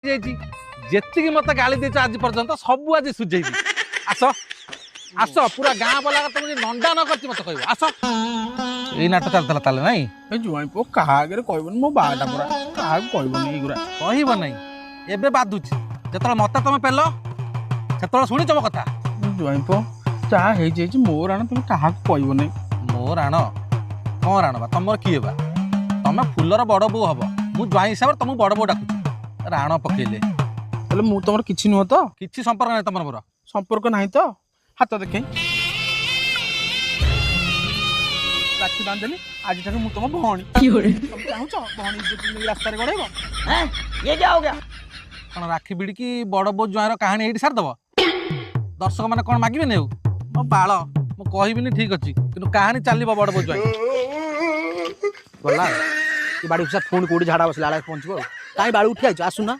जेतिकी मत गाली देछ आज पर्यंत सब आज सुझेबी आस आस पूरा गाँ वाला तुम नंडा न करती मत कहब आस एई नाटक चलतला ताले नाही ए जुआई पो कहा आगे कहबनी मो बाटा पूरा कहा कहबनी एगुरा कहब नहीं एबे बाधुची जतल मत तुम पेल सेतल शुणी तुम कथा जुआई पो चाहा हे जे मो राण तुम कहा कहब नहीं मो राण कौन राण बा तुम किए बा तुम फुलर बड़ बो हम मु ज्वाई हिसाब से तुम बड़ बो डाकुची राण पकेले ताले मु तमर किछि नुह तो किछि संपर्क नहीं तुम मोर संपर्क नहीं तो हाथ देखे राखी बांधली आज तक मु तुम भौणी तुम चाहूच भौणी इज्जत रास्ता रे गड़ेबो हैं ये क्या हो गया? कौन राखी बिड़ी की बड़ बो ज्वाइर कहानी एठी सार दब दर्शक मैंने कौन मागिबे ने मो बाल मु कहबिनी ठीक अच्छी किंतु कहानी चलिबो बड़ बो ज्वाइर बोला कि बाड़ी उठा फोन कोडी झाड़ा बसला आला पहुंचबो काई बाड़ी उठी आइछ आसु ना